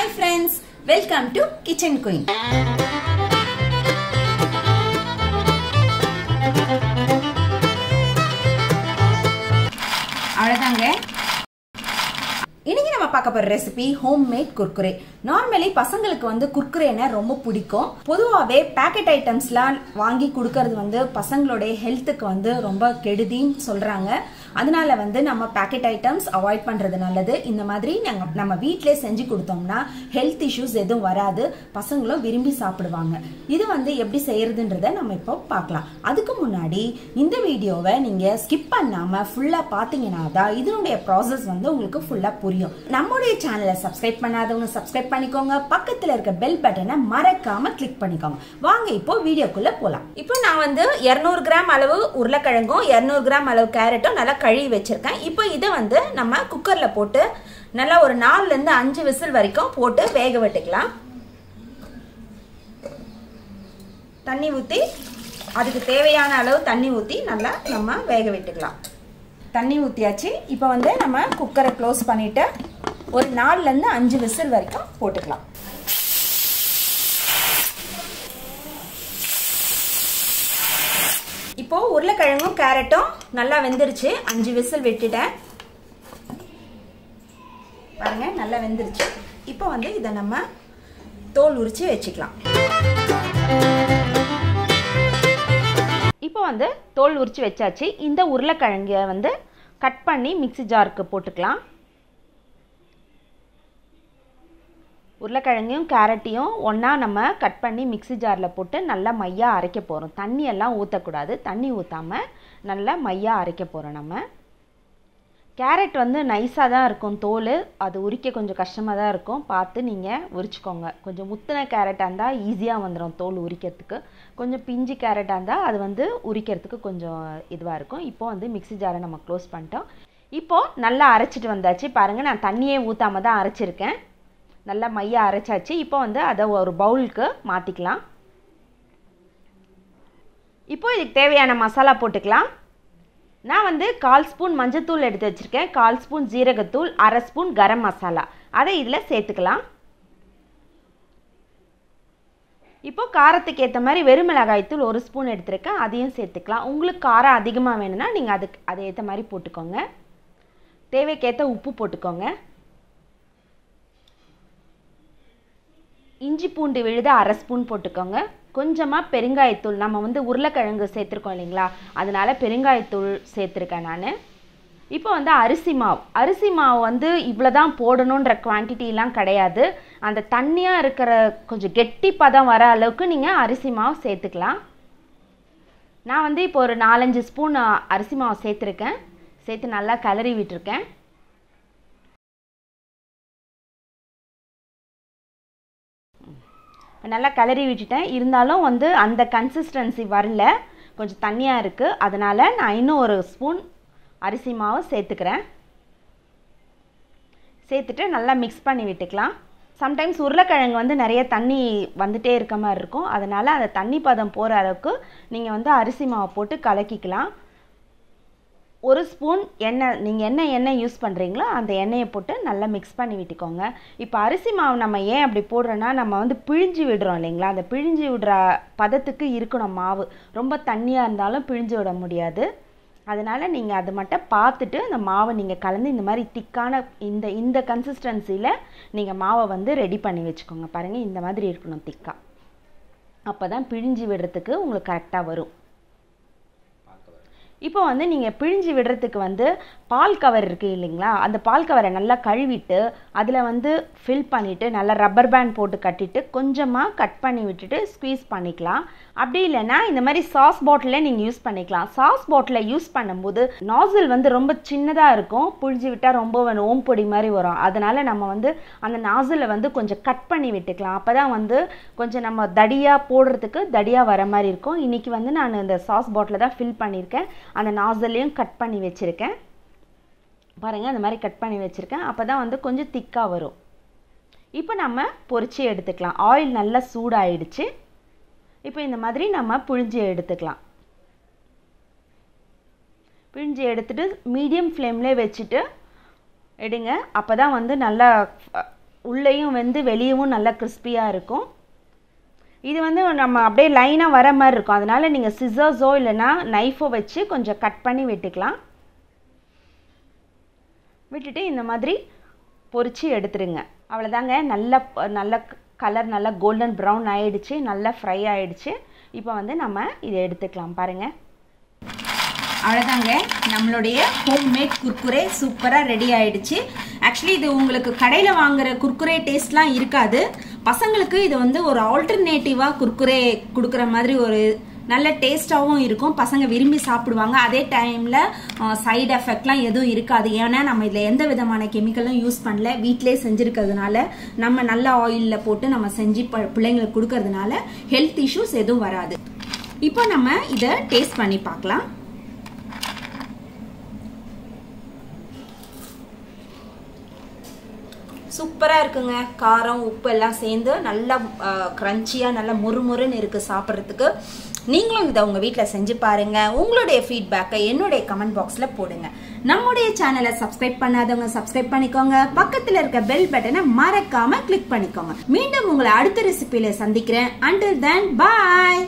Hi friends, welcome to Kitchen Queen. அவ்வளவுதாங்க. இன்னைக்கு நம்ம பார்க்க போற ரெசிபி ஹோம்மேட் குர்குரே. நார்மலி பசங்களுக்கு வந்து குர்குரேனா ரொம்ப பிடிக்கும். பொதுவாகவே பேக்கெட் ஐட்டம்ஸ்லாம் வாங்கி கொடுக்கறது வந்து பசங்களோட ஹெல்த்துக்கு வந்து ரொம்ப கெடுதின்னு சொல்றாங்க. அதனால வந்து நம்ம பேக்கெட் ஐட்டம்ஸ் அவாய்ட் பண்றது நல்லது. இந்த மாதிரி நம்ம வீட்டிலே செஞ்சு கொடுத்தோம்னா ஹெல்த் இஷ்யூஸ் எதுவும் வராது, பசங்களும் விரும்பி சாப்பிடுவாங்க. இது வந்து எப்படி செய்யறதுன்றத நம்ம இப்போ பார்க்கலாம். அதுக்கு முன்னாடி இந்த வீடியோவை நீங்க ஸ்கிப் பண்ணாம ஃபுல்லா பாத்தீங்கன்னா தான் இதனுடைய ப்ராசஸ் வந்து உங்களுக்கு ஃபுல்லா புரியும். நம்மளுடைய சேனலை சப்ஸ்கிரைப் பண்ணாதவங்க சப்ஸ்கிரைப் பண்ணிக்கோங்க, பக்கத்துல இருக்க பெல் பட்டனை மறக்காம கிளிக் பண்ணிக்கோங்க. வாங்க இப்போ வீடியோக்குள்ள போலாம். இப்போ நான் வந்து 200 கிராம் அளவு உருளைக்கிழங்கும் 200 கிராம் அளவு கேரட்டும் நல்லா கழுவி வச்சிருக்கேன். இப்போ இதை வந்து நம்ம குக்கர்ல போட்டு நல்லா ஒரு 4 ல இருந்து 5 விசில் வரைக்கும் போட்டு வேக விட்டுக்கலாம். தண்ணி ஊத்தி அதுக்கு தேவையான அளவு தண்ணி ஊத்தி நல்லா நம்ம வேக விட்டுக்கலாம். தண்ணி ஊத்தியாச்சு. இப்போ வந்து நம்ம குக்கரை க்ளோஸ் பண்ணிட்டு ஒரு 4 ல இருந்து 5 விசில் வரைக்கும் போட்டுக்கலாம். இப்போ உருளைக்கிழங்கும் கேரட்டும் நல்லா வெந்துருச்சு. 5 விசில் விட்டுட்டேன். பாருங்க நல்லா வெந்துருச்சு. இப்போ வந்து இதை நம்ம தோல் உரிச்சு வச்சுக்கலாம். இப்போ வந்து தோல் உரிச்சு வச்சாச்சு. இந்த உருளைக்கிழங்க வந்து கட் பண்ணி மிக்ஸி ஜாருக்கு போட்டுக்கலாம். உருளைக்கிழங்கையும் கேரட்டையும் ஒன்றா நம்ம கட் பண்ணி மிக்ஸி ஜாரில் போட்டு நல்லா மையாக அரைக்க போகிறோம். தண்ணியெல்லாம் ஊற்றக்கூடாது. தண்ணி ஊற்றாமல் நல்லா மையாக அரைக்க போகிறோம். நம்ம கேரட் வந்து நைஸாக தான் இருக்கும் தோல், அது உரிக்க கொஞ்சம் கஷ்டமாக தான் இருக்கும். பார்த்து நீங்கள் உரிச்சிக்கோங்க. கொஞ்சம் முத்தின கேரட்டாக இருந்தால் ஈஸியாக வந்துடும் தோல் உரிக்கிறதுக்கு. கொஞ்சம் பிஞ்சு கேரட்டாக இருந்தால் அது வந்து உரிக்கிறதுக்கு கொஞ்சம் இதுவாக இருக்கும். இப்போ வந்து மிக்ஸி ஜாரை நம்ம க்ளோஸ் பண்ணிட்டோம். இப்போது நல்லா அரைச்சிட்டு வந்தாச்சு. பாருங்கள், நான் தண்ணியே ஊற்றாமல் தான் அரைச்சிருக்கேன். நல்லா மையாக அரைச்சாச்சு. இப்போ வந்து அதை ஒரு பவுலுக்கு மாற்றிக்கலாம். இப்போ இதுக்கு தேவையான மசாலா போட்டுக்கலாம். நான் வந்து 1/4 ஸ்பூன் மஞ்சத்தூள் எடுத்து வச்சுருக்கேன், 1/4 ஸ்பூன் ஜீரகத்தூள், 1/2 ஸ்பூன் கரம் மசாலா, அதை இதில் சேர்த்துக்கலாம். இப்போ காரத்துக்கு ஏற்ற மாதிரி வெறுமிளகாய்த்தூள் 1 ஸ்பூன் எடுத்துருக்கேன், அதையும் சேர்த்துக்கலாம். உங்களுக்கு காரம் அதிகமாக வேணும்னா நீங்கள் அதை ஏற்ற மாதிரி போட்டுக்கோங்க. தேவைக்கேற்ற உப்பு போட்டுக்கோங்க. இஞ்சி பூண்டு விழுது 1/2 ஸ்பூன் போட்டுக்கோங்க. கொஞ்சமாக பெருங்காயத்தூள், நம்ம வந்து உருளைக்கிழங்கு சேர்த்துருக்கோம் இல்லைங்களா, அதனால் பெருங்காயத்தூள் சேர்த்துருக்கேன் நான். இப்போ வந்து அரிசி மாவு வந்து இவ்வளோ தான் போடணுன்ற குவான்டிட்டிலாம் கிடையாது. அந்த தண்ணியாக இருக்கிற கொஞ்சம் கெட்டி பதம் வர அளவுக்கு நீங்கள் அரிசி மாவு சேர்த்துக்கலாம். நான் வந்து இப்போ ஒரு 4-5 ஸ்பூன் அரிசி மாவு சேர்த்துருக்கேன். சேர்த்து நல்லா கிளறி விட்டுருக்கேன். நல்லா கிளறி விட்டுட்டேன். இருந்தாலும் வந்து அந்த கன்சிஸ்டன்சி வரல, கொஞ்சம் தண்ணியாக இருக்குது. அதனால் நான் இன்னும் 1 ஸ்பூன் அரிசி மாவு சேர்த்துக்கிறேன். சேர்த்துட்டு நல்லா மிக்ஸ் பண்ணி விட்டுக்கலாம். சம்டைம்ஸ் உருளைக்கிழங்கு வந்து நிறைய தண்ணி வந்துகிட்டே இருக்க மாதிரி இருக்கும். அதனால் அந்த தண்ணி பதம் போகிற அளவுக்கு நீங்கள் வந்து அரிசி மாவு போட்டு கலக்கிக்கலாம். 1 ஸ்பூன் எண்ணெய், நீங்கள் எண்ணெய் யூஸ் பண்ணுறீங்களோ அந்த எண்ணெயை போட்டு நல்லா மிக்ஸ் பண்ணி விட்டுக்கோங்க. இப்போ அரிசி மாவு நம்ம ஏன் அப்படி போடுறோன்னா, நம்ம வந்து பிழிஞ்சு விடுறோம் இல்லைங்களா, அந்த பிழிஞ்சு விடுற பதத்துக்கு இருக்கணும் மாவு. ரொம்ப தண்ணியாக இருந்தாலும் பிழிஞ்சு விட முடியாது. அதனால் நீங்கள் அது மட்டும் பார்த்துட்டு அந்த மாவை நீங்கள் கலந்து இந்த மாதிரி திக்கான இந்த கன்சிஸ்டன்சியில் நீங்கள் மாவை வந்து ரெடி பண்ணி வச்சுக்கோங்க. பாருங்கள், இந்த மாதிரி இருக்கணும் திக்காக. அப்போ தான் பிழிஞ்சு விடுறதுக்கு உங்களுக்கு கரெக்டாக வரும். இப்போ வந்து நீங்கள் பிழிஞ்சு விடுறதுக்கு வந்து பால் கவர் இருக்குது இல்லைங்களா, அந்த பால் கவரை நல்லா கழுவிட்டு அதில் வந்து ஃபில் பண்ணிவிட்டு நல்லா ரப்பர் பேண்ட் போட்டு கட்டிட்டு கொஞ்சமாக கட் பண்ணி விட்டுட்டு ஸ்குவீஸ் பண்ணிக்கலாம். அப்படி இல்லைன்னா இந்த மாதிரி சாஸ் பாட்டிலே நீங்கள் யூஸ் பண்ணிக்கலாம். சாஸ் பாட்டிலை யூஸ் பண்ணும்போது நாசில் வந்து ரொம்ப சின்னதாக இருக்கும், பிழிஞ்சு விட்டால் ரொம்ப ஓம்பொடி மாதிரி வரும். அதனால் நம்ம வந்து அந்த நாசிலை வந்து கொஞ்சம் கட் பண்ணி விட்டுக்கலாம். அப்போ தான் வந்து கொஞ்சம் நம்ம தடியாக போடுறதுக்கு தடியாக வர மாதிரி இருக்கும். இன்றைக்கி வந்து நான் இந்த சாஸ் பாட்டிலை தான் ஃபில் பண்ணியிருக்கேன். அந்த நாசல்லையும் கட் பண்ணி வச்சுருக்கேன். பாருங்கள், அந்த மாதிரி கட் பண்ணி வச்சுருக்கேன். அப்போ தான் வந்து கொஞ்சம் திக்காக வரும். இப்போ நம்ம பொரிச்சு எடுத்துக்கலாம். ஆயில் நல்லா சூடாயிடுச்சு. இப்போ இந்த மாதிரி நம்ம புழிஞ்சு எடுத்துக்கலாம். பிழிஞ்சு எடுத்துட்டு மீடியம் ஃப்ளேம்லேயே வச்சுட்டு எடுங்க. அப்போ தான் வந்து நல்லா உள்ளேயும் வந்து வெளியவும் நல்லா கிறிஸ்பியாக இருக்கும். இது வந்து நம்ம அப்படியே லைனாக வர மாதிரி இருக்கும். அதனால நீங்கள் சிசர்ஸோ இல்லைன்னா நைஃபோ வச்சு கொஞ்சம் கட் பண்ணி விட்டுக்கலாம். விட்டுட்டு இந்த மாதிரி பொரிச்சு எடுத்துருங்க. அவ்வளோதாங்க. நல்ல கலர் நல்லா கோல்டன் ப்ரௌன் ஆயிடுச்சு, நல்லா ஃப்ரை ஆயிடுச்சு. இப்போ வந்து நம்ம இதை எடுத்துக்கலாம். பாருங்கள், அவ்வளோதாங்க. நம்மளுடைய ஹோம்மேட் குர்குரே சூப்பராக ரெடி ஆயிடுச்சு. ஆக்சுவலி இது உங்களுக்கு கடையில் வாங்குற குர்குரே டேஸ்ட்லாம் இருக்காது. பசங்களுக்கு இது வந்து ஒரு ஆல்டர்னேட்டிவாக குர்குரே கொடுக்குற மாதிரி ஒரு நல்ல டேஸ்டாகவும் இருக்கும். பசங்க விரும்பி சாப்பிடுவாங்க. அதே டைமில் சைடு எஃபெக்ட்லாம் எதுவும் இருக்காது. ஏன்னா நம்ம இதில் எந்த விதமான கெமிக்கலும் யூஸ் பண்ணல. வீட்டிலே செஞ்சுருக்கிறதுனால நம்ம நல்ல ஆயிலில் போட்டு நம்ம செஞ்சு பிள்ளைங்களுக்கு கொடுக்கறதுனால ஹெல்த் இஷ்யூஸ் எதுவும் வராது. இப்போ நம்ம இதை டேஸ்ட் பண்ணி பார்க்கலாம். சூப்பராக இருக்குங்க. காரம் உப்பு எல்லாம் சேர்ந்து நல்லா க்ரன்ச்சியாக நல்லா முறுமுறுன்னு இருக்குது சாப்பிட்றதுக்கு. நீங்களும் இதை உங்கள் வீட்டில் செஞ்சு பாருங்கள். உங்களுடைய ஃபீட்பேக்கை என்னுடைய கமெண்ட் பாக்ஸில் போடுங்க. நம்முடைய சேனலை சப்ஸ்கிரைப் பண்ணாதவங்க சப்ஸ்கிரைப் பண்ணிக்கோங்க. பக்கத்தில் இருக்க பெல் பட்டனை மறக்காமல் கிளிக் பண்ணிக்கோங்க. மீண்டும் உங்களை அடுத்த ரெசிபியில் சந்திக்கிறேன். Until then, bye.